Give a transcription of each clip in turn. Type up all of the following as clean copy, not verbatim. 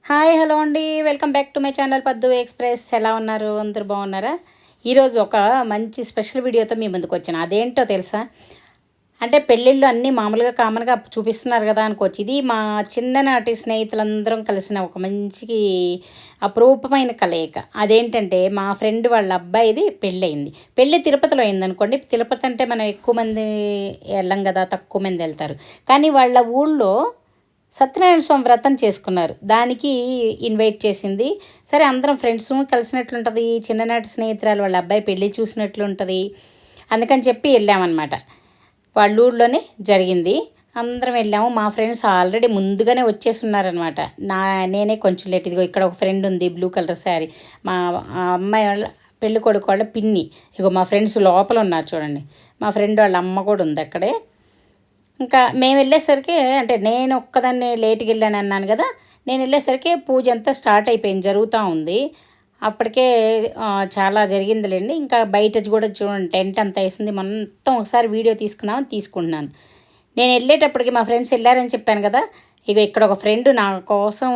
Hi hello అండి, welcome back to my channel పద్దు express. ఎలా ఉన్నారు? అందరూ బాగున్నారా? ఈరోజు ఒక మంచి స్పెషల్ వీడియోతో మీ ముందుకు వచ్చాను. అదేంటో తెలుసా? అంటే పెళ్ళిళ్ళు అన్నీ మామూలుగా కామన్గా చూపిస్తున్నారు కదా అనుకోవచ్చు. ఇది మా చిన్ననాటి స్నేహితులందరం కలిసిన ఒక మంచి అపురూపమైన కలయిక. అదేంటంటే మా ఫ్రెండ్ వాళ్ళ అబ్బాయిది పెళ్ళయింది. పెళ్ళి తిరుపతిలో అయిందనుకోండి. తిరుపతి అంటే మనం ఎక్కువ మంది వెళ్ళం కదా, తక్కువ మంది వెళ్తారు. కానీ వాళ్ళ ఊళ్ళో సత్యనారాయణ స్వామి వ్రతం చేసుకున్నారు. దానికి ఇన్వైట్ చేసింది. సరే, అందరం ఫ్రెండ్స్ కలిసినట్లుంటుంది, చిన్ననాటి స్నేహితురాలు వాళ్ళ అబ్బాయి పెళ్ళి చూసినట్లుంటుంది. అందుకని చెప్పి వెళ్ళామన్నమాట. వాళ్ళ ఊళ్ళోనే జరిగింది. అందరం వెళ్ళాము. మా ఫ్రెండ్స్ ఆల్రెడీ ముందుగానే వచ్చేసి ఉన్నారనమాట. నేనే కొంచెం లేట్. ఇదిగో ఇక్కడ ఒక ఫ్రెండ్ ఉంది, బ్లూ కలర్ శారీ. మా అమ్మాయి వాళ్ళ పెళ్ళి కొడుకు వాళ్ళ పిన్ని. ఇగో మా ఫ్రెండ్స్ లోపల ఉన్నారు చూడండి. మా ఫ్రెండ్ వాళ్ళ అమ్మ కూడా ఉంది అక్కడే. ఇంకా మేము వెళ్ళేసరికి, అంటే నేను ఒక్కదాన్ని లేట్కి వెళ్ళాను అన్నాను కదా, నేను వెళ్ళేసరికి పూజ అంతా స్టార్ట్ అయిపోయింది, జరుగుతూ ఉంది. అప్పటికే చాలా జరిగిందిలేండి. ఇంకా బయట కూడా చూడండి, టెంట్ అంతా వేసింది. మొత్తం ఒకసారి వీడియో తీసుకుంటున్నాను. నేను వెళ్ళేటప్పటికి మా ఫ్రెండ్స్ వెళ్ళారని చెప్పాను కదా, ఇక ఇక్కడ ఒక ఫ్రెండ్ నా కోసం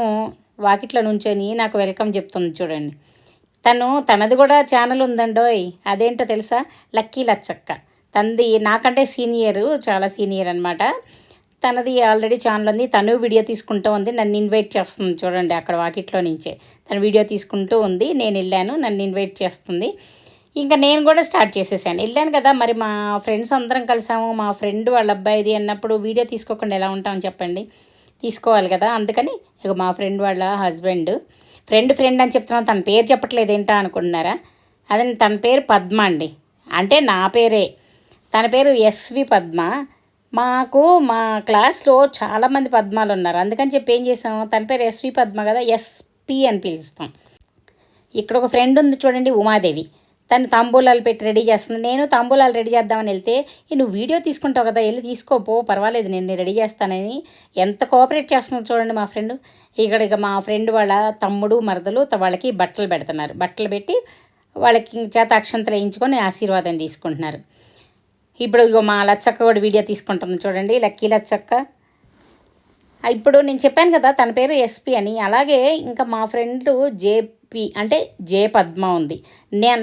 వాకిట్లో నుంచొని నాకు వెల్కమ్ చెప్తుంది చూడండి. తనది కూడా ఛానల్ ఉందండోయ్. అదేంటో తెలుసా? లక్కీ లచ్చక్క. తనది నాకంటే సీనియరు, చాలా సీనియర్ అనమాట. తనది ఆల్రెడీ ఛానల్ ఉంది. తను వీడియో తీసుకుంటూ ఉంది, నన్ను ఇన్వైట్ చేస్తుంది చూడండి. అక్కడ వాకిట్లో నుంచే తను వీడియో తీసుకుంటూ ఉంది. నేను వెళ్ళాను, నన్ను ఇన్వైట్ చేస్తుంది. ఇంకా నేను కూడా స్టార్ట్ చేసేసాను. వెళ్ళాను కదా, మరి మా ఫ్రెండ్స్ అందరం కలిసాము. మా ఫ్రెండ్ వాళ్ళ అబ్బాయిది అన్నప్పుడు వీడియో తీసుకోకుండా ఎలా ఉంటామని చెప్పండి, తీసుకోవాలి కదా. అందుకని ఇక మా ఫ్రెండ్ వాళ్ళ హస్బెండ్, ఫ్రెండ్ అని చెప్తున్నాను, తన పేరు చెప్పట్లేదు ఏంటా అనుకుంటున్నారా? అదే, తన పేరు పద్మ అండి. అంటే నా పేరే. తన పేరు ఎస్వి పద్మ. మా క్లాస్లో చాలామంది పద్మాలు ఉన్నారు. అందుకని చెప్పి ఏం చేసాం, తన పేరు ఎస్వి పద్మ కదా, ఎస్పి అని పిలుస్తాం. ఇక్కడ ఒక ఫ్రెండ్ ఉంది చూడండి, ఉమాదేవి. తను తాంబూలాలు పెట్టి రెడీ చేస్తుంది. నేను తాంబూలాలు రెడీ చేద్దామని వెళ్తే, నువ్వు వీడియో తీసుకుంటావు కదా, వెళ్ళి తీసుకోపో, పర్వాలేదు, నేను రెడీ చేస్తానని ఎంత కోఆపరేట్ చేస్తున్నావు చూడండి మా ఫ్రెండ్. ఇక మా ఫ్రెండ్ వాళ్ళ తమ్ముడు మరదలు వాళ్ళకి బట్టలు పెడుతున్నారు. బట్టలు పెట్టి వాళ్ళకి చేత అక్షంతలు వేయించుకొని ఆశీర్వాదం తీసుకుంటున్నారు. ఇప్పుడు ఇగో మా లచ్చక్క కూడా వీడియో తీసుకుంటుంది చూడండి, లక్కీ లచ్చక్క. ఇప్పుడు నేను చెప్పాను కదా తన పేరు ఎస్పి అని. అలాగే ఇంకా మా ఫ్రెండ్ జేపి అంటే జే పద్మ ఉంది.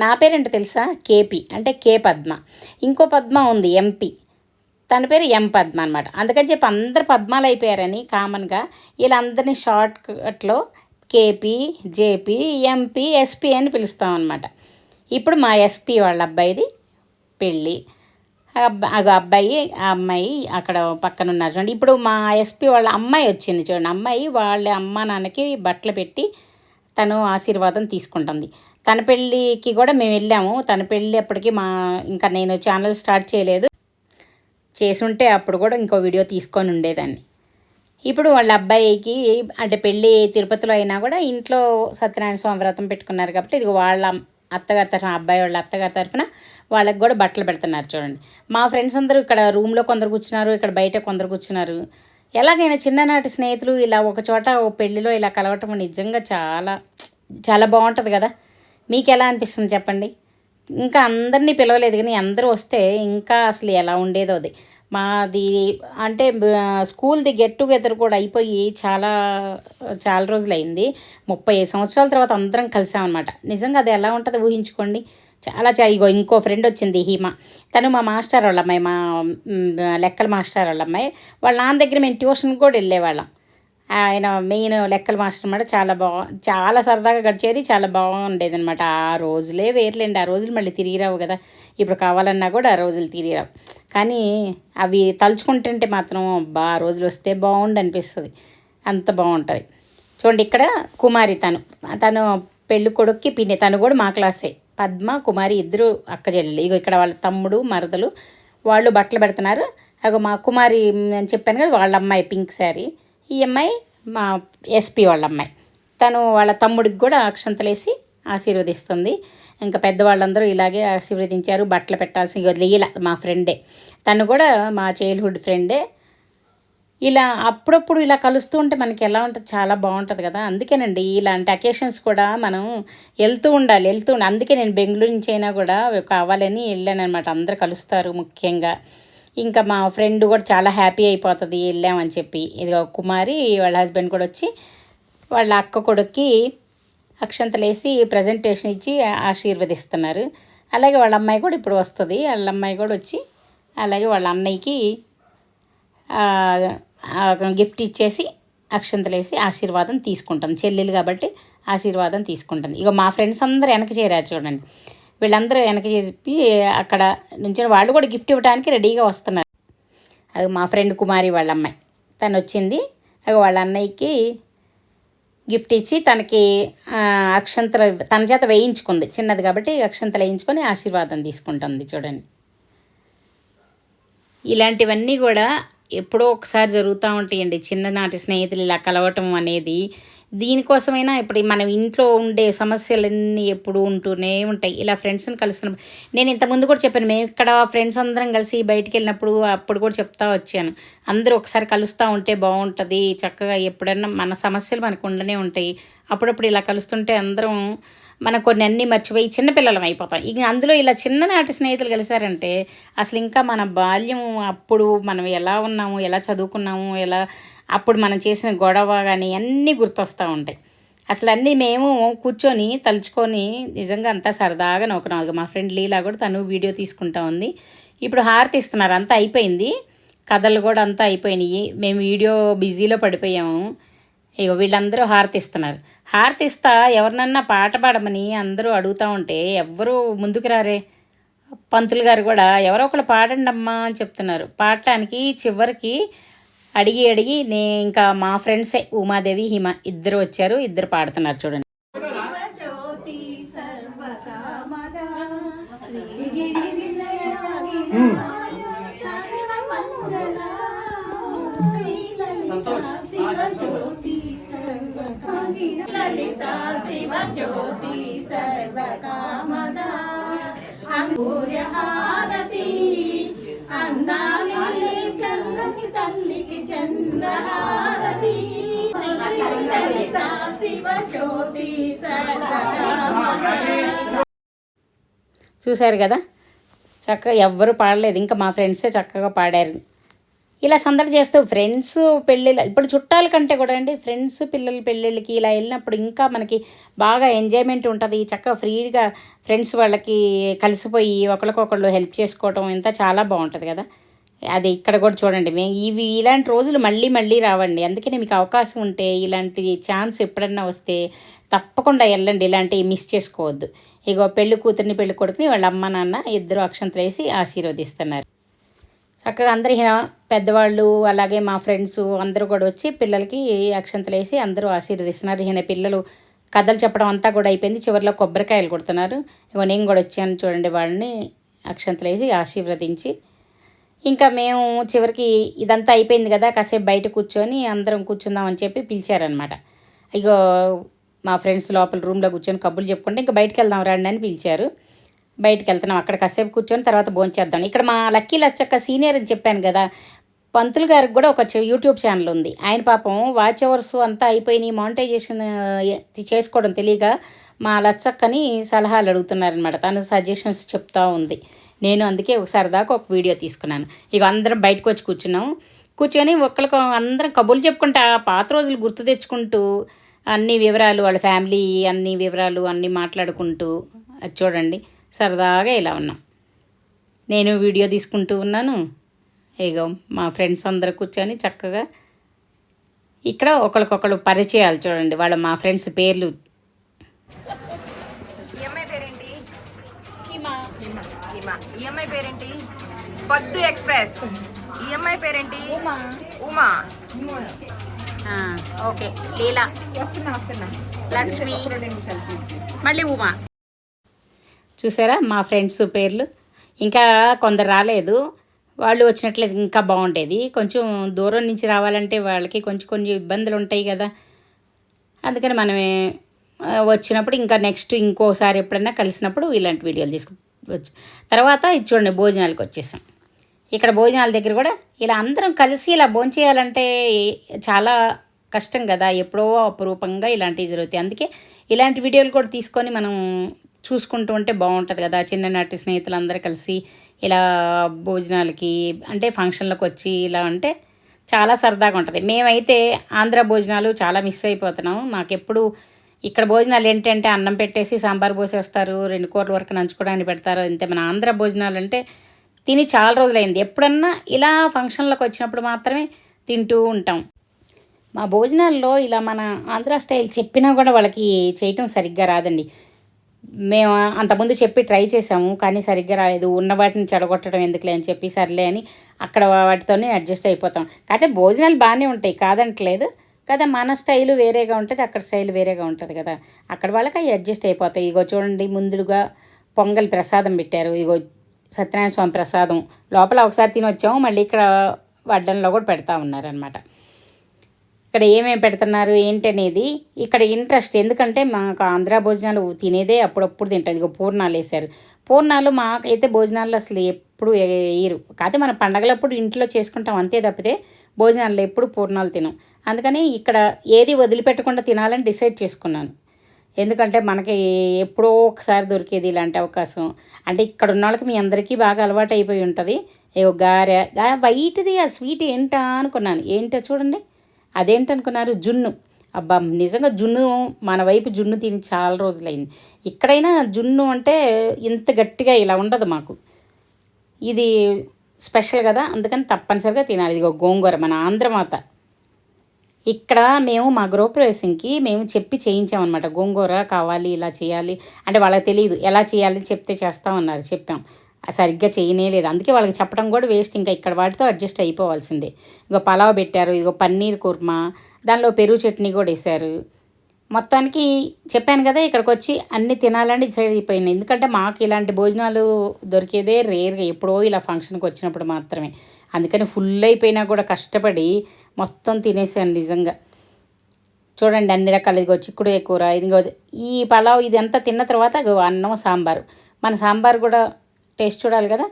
నా పేరేంటో తెలుసా? కేపి అంటే కే పద్మ. ఇంకో పద్మ ఉంది ఎంపీ, తన పేరు ఎం పద్మ అనమాట. అందుకని చెప్పి అందరు పద్మాలు అయిపోయారని కామన్గా వీళ్ళందరినీ షార్ట్ కట్లో కేపీ, జేపీ, ఎంపీ, ఎస్పీ అని పిలుస్తాం అనమాట. ఇప్పుడు మా ఎస్పీ వాళ్ళ అబ్బాయిది పెళ్ళి. అబ్బాయి ఆ అమ్మాయి అక్కడ పక్కన ఉన్నారు చూడండి. ఇప్పుడు మా ఎస్పీ వాళ్ళ అమ్మాయి వచ్చింది చూడండి. అమ్మాయి వాళ్ళ అమ్మ నాన్నకి బట్టలు పెట్టి తను ఆశీర్వాదం తీసుకుంటుంది. తన పెళ్ళికి కూడా మేము వెళ్ళాము. తన పెళ్ళి అప్పటికి ఇంకా నేను ఛానల్ స్టార్ట్ చేయలేదు. చేసుంటే అప్పుడు కూడా ఇంకో వీడియో తీసుకొని ఉండేదాన్ని. ఇప్పుడు వాళ్ళ అబ్బాయికి అంటే పెళ్ళి తిరుపతిలో అయినా కూడా ఇంట్లో సత్యనారాయణ స్వామి వ్రతం పెట్టుకున్నారు కాబట్టి ఇది వాళ్ళ అత్తగారి తరఫున, అబ్బాయి వాళ్ళ అత్తగారి తరఫున వాళ్ళకి కూడా బట్టలు పెడుతున్నారు చూడండి. మా ఫ్రెండ్స్ అందరూ ఇక్కడ రూమ్లో కొందరు కూర్చున్నారు, ఇక్కడ బయట కొందరు కూర్చున్నారు. ఎలాగైనా చిన్ననాటి స్నేహితులు ఇలా ఒక చోట ఓ పెళ్ళిలో ఇలా కలవటం నిజంగా చాలా చాలా బాగుంటుంది కదా. మీకు ఎలా అనిపిస్తుంది చెప్పండి? ఇంకా అందరినీ పిలవలేదు కానీ అందరూ వస్తే ఇంకా అసలు ఎలా ఉండేదో అది. మాది అంటే స్కూల్ది గెట్ టుగెదర్ కూడా అయిపోయి చాలా చాలా రోజులైంది. 35 సంవత్సరాల తర్వాత అందరం కలిసామన్నమాట. నిజంగా అది ఎలా ఉంటుందో ఊహించుకోండి. చాలా ఇగో ఇంకో ఫ్రెండ్ వచ్చింది, హిమ. తను మా మాస్టర్ వాళ్ళ అమ్మాయి, మా లెక్కల మాస్టర్ వాళ్ళ అమ్మాయి. వాళ్ళ నాన్న దగ్గర మేము ట్యూషన్కి కూడా వెళ్ళేవాళ్ళం. ఆయన మెయిన్ లెక్కల మాస్టర్ అన్నమాట. చాలా సరదాగా గడిచేది, చాలా బాగుండేది అనమాట. ఆ రోజులే వేర్లేండి. ఆ రోజులు మళ్ళీ తిరిగి రావు కదా. ఇప్పుడు కావాలన్నా కూడా ఆ రోజులు తిరిగి రావు. కానీ అవి తలుచుకుంటుంటే మాత్రం ఆ రోజులు వస్తే బాగుండు అనిపిస్తుంది. అంత బాగుంటుంది చూడండి. ఇక్కడ కుమారి, తను పెళ్ళి కొడుక్కి పిన్ని. తను కూడా మా క్లాసే. పద్మ, కుమారి ఇద్దరు అక్క చెల్లెలు. ఇగో ఇక్కడ వాళ్ళ తమ్ముడు మరదలు వాళ్ళు బట్టలు పెడుతున్నారు. అగో మా కుమారి అని చెప్పాను కదా, వాళ్ళ అమ్మాయి పింక్ శారీ. ఈ అమ్మాయి మా ఎస్పీ వాళ్ళ అమ్మాయి. తను వాళ్ళ తమ్ముడికి కూడా అక్షంతలేసి ఆశీర్వదిస్తుంది. ఇంకా పెద్దవాళ్ళందరూ ఇలాగే ఆశీర్వదించారు. బట్టలు పెట్టాల్సి వదిలేయాల. మా ఫ్రెండే, తను కూడా మా చైల్డ్హుడ్ ఫ్రెండే. ఇలా అప్పుడప్పుడు ఇలా కలుస్తూ ఉంటే మనకి ఎలా ఉంటుంది, చాలా బాగుంటుంది కదా. అందుకేనండి ఇలాంటి అకేషన్స్ కూడా మనం వెళ్తూ ఉండాలి. అందుకే నేను బెంగళూరు నుంచి అయినా కూడా కావాలని వెళ్ళాను అనమాట. అందరు కలుస్తారు ముఖ్యంగా. ఇంకా మా ఫ్రెండ్ కూడా చాలా హ్యాపీ అయిపోతుంది వెళ్ళామని చెప్పి. ఇదిగో కుమారి వాళ్ళ హస్బెండ్ కూడా వచ్చి వాళ్ళ అక్క కొడుక్కి అక్షంతలేసి ప్రజెంటేషన్ ఇచ్చి ఆశీర్వదిస్తున్నారు. అలాగే వాళ్ళ అమ్మాయి కూడా ఇప్పుడు వస్తుంది. వాళ్ళ అమ్మాయి కూడా వచ్చి అలాగే వాళ్ళ అన్నయ్యకి గిఫ్ట్ ఇచ్చేసి అక్షంతలేసి ఆశీర్వాదం తీసుకుంటాం. చెల్లెలు కాబట్టి ఆశీర్వాదం తీసుకుంటుంది. ఇక మా ఫ్రెండ్స్ అందరూ వెనక చేరారు చూడండి. వీళ్ళందరూ వెనక చెప్పి అక్కడ నుంచి వాళ్ళు కూడా గిఫ్ట్ ఇవ్వడానికి రెడీగా వస్తున్నారు. అది మా ఫ్రెండ్ కుమారి వాళ్ళ అమ్మాయి తను వచ్చింది. అది వాళ్ళ అన్నయ్యకి గిఫ్ట్ ఇచ్చి తనకి అక్షంతలు తన చేత వేయించుకుంది. చిన్నది కాబట్టి అక్షంతలు వేయించుకొని ఆశీర్వాదం తీసుకుంటుంది చూడండి. ఇలాంటివన్నీ కూడా ఎప్పుడో ఒకసారి జరుగుతూ ఉంటాయండి. చిన్ననాటి స్నేహితులు ఇలా కలవటం అనేది. దీనికోసమైనా ఇప్పుడు మనం ఇంట్లో ఉండే సమస్యలన్నీ ఎప్పుడు ఉంటూనే ఉంటాయి. ఇలా ఫ్రెండ్స్ని కలుస్తున్నప్పుడు నేను ఇంతకుముందు కూడా చెప్పాను, మేము ఇక్కడ ఫ్రెండ్స్ అందరం కలిసి బయటికి వెళ్ళినప్పుడు అప్పుడు కూడా చెప్తా వచ్చాను, అందరూ ఒకసారి కలుస్తూ ఉంటే బాగుంటుంది. చక్కగా ఎప్పుడన్నా మన సమస్యలు మనకు ఉండనే ఉంటాయి. అప్పుడప్పుడు ఇలా కలుస్తుంటే అందరం మనం కొన్ని అన్నీ మర్చిపోయి చిన్నపిల్లలం అయిపోతాం. ఇక అందులో ఇలా చిన్ననాటి స్నేహితులు కలిసారంటే అసలు ఇంకా మన బాల్యం, అప్పుడు మనం ఎలా ఉన్నాము, ఎలా చదువుకున్నాము, ఎలా అప్పుడు మనం చేసిన గొడవ కానీ అన్నీ గుర్తొస్తూ ఉంటాయి. అసలు అన్నీ మేము కూర్చొని తలుచుకొని నిజంగా అంతా సరదాగా నవ్వుకున్నాం. మా ఫ్రెండ్ లీలా కూడా తను వీడియో తీసుకుంటా ఉంది. ఇప్పుడు హారతి ఇస్తున్నారు, అంతా అయిపోయింది, కథలు కూడా అంతా అయిపోయినాయి. మేము వీడియో బిజీలో పడిపోయాము. ఇగో వీళ్ళందరూ హారతి ఇస్తున్నారు. హారతి ఇస్తా ఎవరినన్నా పాట పాడమని అందరూ అడుగుతూ ఉంటే ఎవ్వరూ ముందుకు రారే. పంతులు గారు కూడా ఎవరో ఒకరు పాడండి అమ్మా అని చెప్తున్నారు. పాడటానికి చివరికి అడిగి ఇంకా మా ఫ్రెండ్సే ఉమాదేవి హిమ ఇద్దరు వచ్చారు. ఇద్దరు పాడుతున్నారు చూడండి. లలితా శివ జ్యోతి సర్వకామదా అంగుర్యహారతి అందాలి చల్లని తల్లికి చంద్రహారతి లలితా శివ జ్యోతి సర్వకామదా. చూశారు కదా, చక్కగా ఎవ్వరు పాడలేదు, ఇంకా మా ఫ్రెండ్సే చక్కగా పాడారు. ఇలా సందడి చేస్తూ ఫ్రెండ్స్ పెళ్ళిళ్ళు, ఇప్పుడు చుట్టాల కంటే కూడా అండి ఫ్రెండ్స్ పిల్లల పెళ్ళిళ్ళకి ఇలా వెళ్ళినప్పుడు ఇంకా మనకి బాగా ఎంజాయ్మెంట్ ఉంటుంది. చక్కగా ఫ్రీగా ఫ్రెండ్స్ వాళ్ళకి కలిసిపోయి ఒకరికొకళ్ళు హెల్ప్ చేసుకోవటం ఇంత చాలా బాగుంటుంది కదా. అది ఇక్కడ కూడా చూడండి, మేము ఇలాంటి రోజులు మళ్ళీ మళ్ళీ రావండి. అందుకని మీకు అవకాశం ఉంటే ఇలాంటి ఛాన్స్ ఎప్పుడన్నా వస్తే తప్పకుండా వెళ్ళండి, ఇలాంటివి మిస్ చేసుకోవద్దు. ఇగో పెళ్లి కూతురిని పెళ్లి కొడుకుని వాళ్ళ అమ్మ నాన్న ఇద్దరు అక్షంతలు వేసి ఆశీర్వదిస్తున్నారు. చక్కగా అందరూ పెద్దవాళ్ళు అలాగే మా ఫ్రెండ్స్ అందరూ కూడా వచ్చి పిల్లలకి అక్షంతలు వేసి అందరూ ఆశీర్వదిస్తున్నారు. ఈయన పిల్లలు కథలు చెప్పడం అంతా కూడా అయిపోయింది. చివరిలో కొబ్బరికాయలు కొడుతున్నారు. ఇగో నేను కూడా వచ్చాను చూడండి, వాళ్ళని అక్షంతలు వేసి ఆశీర్వదించి ఇంకా మేము చివరికి ఇదంతా అయిపోయింది కదా, కాసేపు బయట కూర్చొని అందరం కూర్చుందామని చెప్పి పిలిచారనమాట. ఇగో మా ఫ్రెండ్స్ లోపల రూమ్లో కూర్చొని కబుర్లు చెప్పుకుంటే ఇంకా బయటకు వెళ్దాం రండి అని పిలిచారు. బయటికి వెళ్తున్నాం, అక్కడ కాసేపు కూర్చొని తర్వాత భోంచేద్దాం. ఇక్కడ మా లక్కీ లచ్చక్క సీనియర్ అని చెప్పాను కదా, పంతులు గారికి కూడా ఒక యూట్యూబ్ ఛానల్ ఉంది. ఆయన పాపం వాచ్ అవర్స్ అంతా అయిపోయినాయి, మానిటైజేషన్ చేసుకోవడం తెలియక మా లచ్చక్కని సలహాలు అడుగుతున్నారనమాట. తను సజెషన్స్ చెప్తూ ఉంది. నేను అందుకే ఒకసారి దాకా ఒక వీడియో తీసుకున్నాను. ఇక అందరం బయటకు వచ్చి కూర్చొని ఒకళ్ళకి అందరం కబుర్లు చెప్పుకుంటా పాత రోజులు గుర్తు తెచ్చుకుంటూ అన్ని వివరాలు, వాళ్ళ ఫ్యామిలీ అన్ని వివరాలు అన్నీ మాట్లాడుకుంటూ అది చూడండి సరదాగా ఇలా ఉన్నాం. నేను వీడియో తీసుకుంటూ ఉన్నాను. ఇగో మా ఫ్రెండ్స్ అందరూ కూర్చొని చక్కగా ఇక్కడ ఒకరికొకరు పరిచయాలు చూడండి. వాళ్ళ మా ఫ్రెండ్స్ పేర్లు. ఈఎంఐ పేరేంటి? పద్దు ఎక్స్ప్రెస్. ఈఎంఐ పేరేంటి? ఉమా. ఓకే, లీలా, వస్తున్నా లక్ష్మి, మళ్ళీ ఉమా. చూసారా మా ఫ్రెండ్స్ పేర్లు. ఇంకా కొందరు రాలేదు, వాళ్ళు వచ్చినట్లయితే ఇంకా బాగుండేది. కొంచెం దూరం నుంచి రావాలంటే వాళ్ళకి కొంచెం ఇబ్బందులు ఉంటాయి కదా. అందుకని మనమే వచ్చినప్పుడు ఇంకా నెక్స్ట్ ఇంకోసారి ఎప్పుడైనా కలిసినప్పుడు ఇలాంటి వీడియోలు తీసుకొచ్చు. తర్వాత ఇది చూడండి, భోజనాలకు వచ్చేసాం. ఇక్కడ భోజనాల దగ్గర కూడా ఇలా అందరం కలిసి ఇలా భోంచేయాలంటే చాలా కష్టం కదా, ఎప్పుడో అపురూపంగా ఇలాంటివి జరుగుతాయి. అందుకే ఇలాంటి వీడియోలు కూడా తీసుకొని మనం చూసుకుంటూ ఉంటే బాగుంటుంది కదా. చిన్ననాటి స్నేహితులందరూ కలిసి ఇలా భోజనాలకి అంటే ఫంక్షన్లకు వచ్చి ఇలా అంటే చాలా సరదాగా ఉంటుంది. మేమైతే ఆంధ్ర భోజనాలు చాలా మిస్ అయిపోతున్నాం. మాకెప్పుడు ఇక్కడ భోజనాలు ఏంటంటే అన్నం పెట్టేసి సాంబార్ పోసేస్తారు, 2 కూరల వరకు నంచుకోవడానికి పెడతారు అంతే. మన ఆంధ్ర భోజనాలు అంటే తిని చాలా రోజులైంది. ఎప్పుడన్నా ఇలా ఫంక్షన్లకు వచ్చినప్పుడు మాత్రమే తింటూ ఉంటాం. మా భోజనాల్లో ఇలా మన ఆంధ్ర స్టైల్ చెప్పినా కూడా వాళ్ళకి చేయటం సరిగ్గా రాదండి. మేము అంతకుముందు చెప్పి ట్రై చేసాము, కానీ సరిగ్గా రాలేదు. ఉన్న వాటిని చెడగొట్టడం ఎందుకులే అని చెప్పి సర్లే అని అక్కడ వాటితోనే అడ్జస్ట్ అయిపోతాం. కాకపోతే భోజనాలు బాగానే ఉంటాయి, కాదంటలేదు కదా. మన స్టైలు వేరేగా ఉంటుంది, అక్కడ స్టైల్ వేరేగా ఉంటుంది కదా. అక్కడ వాళ్ళకి అవి అడ్జస్ట్ అయిపోతాయి. ఇగో చూడండి, ముందుగా పొంగల్ ప్రసాదం పెట్టారు. ఇగో సత్యనారాయణ స్వామి ప్రసాదం లోపల ఒకసారి తిని వచ్చాము, మళ్ళీ ఇక్కడ వడ్డంలో కూడా పెడతా ఉన్నారనమాట. ఇక్కడ ఏమేమి పెడుతున్నారు ఏంటనేది ఇక్కడ ఇంట్రెస్ట్, ఎందుకంటే మాకు ఆంధ్ర భోజనాలు తినేదే అప్పుడప్పుడు తింటాం. ఇక పూర్ణాలు వేశారు. పూర్ణాలు మాకైతే భోజనాల్లో అసలు ఎప్పుడు వేయరు. కాకపోతే మన పండగలప్పుడు ఇంట్లో చేసుకుంటాం అంతే తప్పితే భోజనాల్లో ఎప్పుడు పూర్ణాలు తినం. అందుకని ఇక్కడ ఏది వదిలిపెట్టకుండా తినాలని డిసైడ్ చేసుకున్నాను. ఎందుకంటే మనకి ఎప్పుడో ఒకసారి దొరికేది ఇలాంటి అవకాశం. అంటే ఇక్కడ ఉన్న వాళ్ళకి మీ అందరికీ బాగా అలవాటు అయిపోయి ఉంటుంది. ఏవో గారె వైట్ది ఆ స్వీట్ ఏంటా అనుకున్నాను. ఏంటో చూడండి, అదేంటనుకున్నారు, జున్ను. అబ్బా నిజంగా జున్ను, మన వైపు జున్ను తిని చాలా రోజులైంది. ఇక్కడైనా జున్ను అంటే ఇంత గట్టిగా ఇలా ఉండదు మాకు. ఇది స్పెషల్ కదా, అందుకని తప్పనిసరిగా తినాలి. ఇదిగో గోంగూర, మన ఆంధ్రమాత. ఇక్కడ మేము మా గృహప్రవేశంకి మేము చెప్పి చేయించామన్నమాట. గోంగూర కావాలి, ఇలా చేయాలి అంటే వాళ్ళకి తెలియదు. ఎలా చేయాలి చెప్తే చేస్తామన్నారు. చెప్పాం, సరిగ్గా చేయనే లేదు. అందుకే వాళ్ళకి చెప్పడం కూడా వేస్ట్. ఇంకా ఇక్కడ వాటితో అడ్జస్ట్ అయిపోవాల్సిందే. ఇగో పలావ్ పెట్టారు, ఇగో పన్నీర్ కుర్మా, దానిలో పెరుగు చట్నీ కూడా వేశారు. మొత్తానికి చెప్పాను కదా, ఇక్కడికి వచ్చి అన్నీ తినాలని డిసైడ్ అయిపోయింది. ఎందుకంటే మాకు ఇలాంటి భోజనాలు దొరికేదే రేర్గా, ఎప్పుడో ఇలా ఫంక్షన్కి వచ్చినప్పుడు మాత్రమే. అందుకని ఫుల్ అయిపోయినా కూడా కష్టపడి మొత్తం తినేసాను నిజంగా. చూడండి అన్ని రకాలు, ఇదిగో చిక్కుడుకాయ కూర, ఇదిగో ఈ పలావ్, ఇదంతా తిన్న తర్వాత అన్నం సాంబారు. మన సాంబార్ కూడా టేస్ట్ చూడాలి కదా.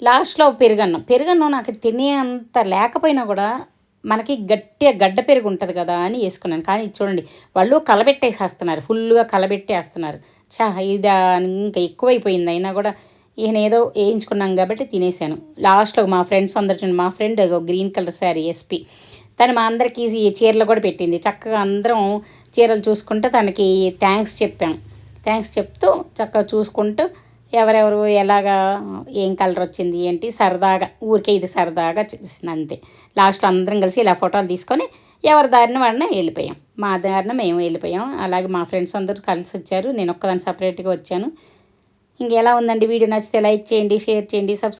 లాస్ట్లో పెరుగన్నం నాకు తినే అంత లేకపోయినా కూడా మనకి గట్టిగా గడ్డ పెరుగు ఉంటుంది కదా అని వేసుకున్నాను. కానీ చూడండి, వాళ్ళు కలబెట్టేసేస్తున్నారు, ఫుల్గా కలబెట్టేస్తున్నారు. ఇది ఇంకా ఎక్కువైపోయింది. అయినా కూడా ఈయన ఏదో వేయించుకున్నాం కాబట్టి తినేసాను. లాస్ట్లో మా ఫ్రెండ్స్ అందరు చూడండి, మా friend green colour sari SP, తను మా అందరికీ ఈ చీరలు కూడా పెట్టింది. చక్కగా అందరం చీరలు చూసుకుంటూ తనకి థ్యాంక్స్ చెప్తూ చక్కగా చూసుకుంటూ ఎవరెవరు ఎలాగా ఏం కలర్ వచ్చింది ఏంటి సరదాగా, ఊరికే ఇది సరదాగా చేసింది అంతే. లాస్ట్లో అందరం కలిసి ఇలా ఫోటోలు తీసుకొని ఎవరి దారిన వాళ్ళని వెళ్ళిపోయాం. మా దారిన మేము వెళ్ళిపోయాం. అలాగే మా ఫ్రెండ్స్ అందరూ కలిసి వచ్చారు, నేను ఒక్కదాన్ని సపరేట్గా వచ్చాను. ఇంకెలా ఉందండి వీడియో? నచ్చితే లైక్ చేయండి, షేర్ చేయండి,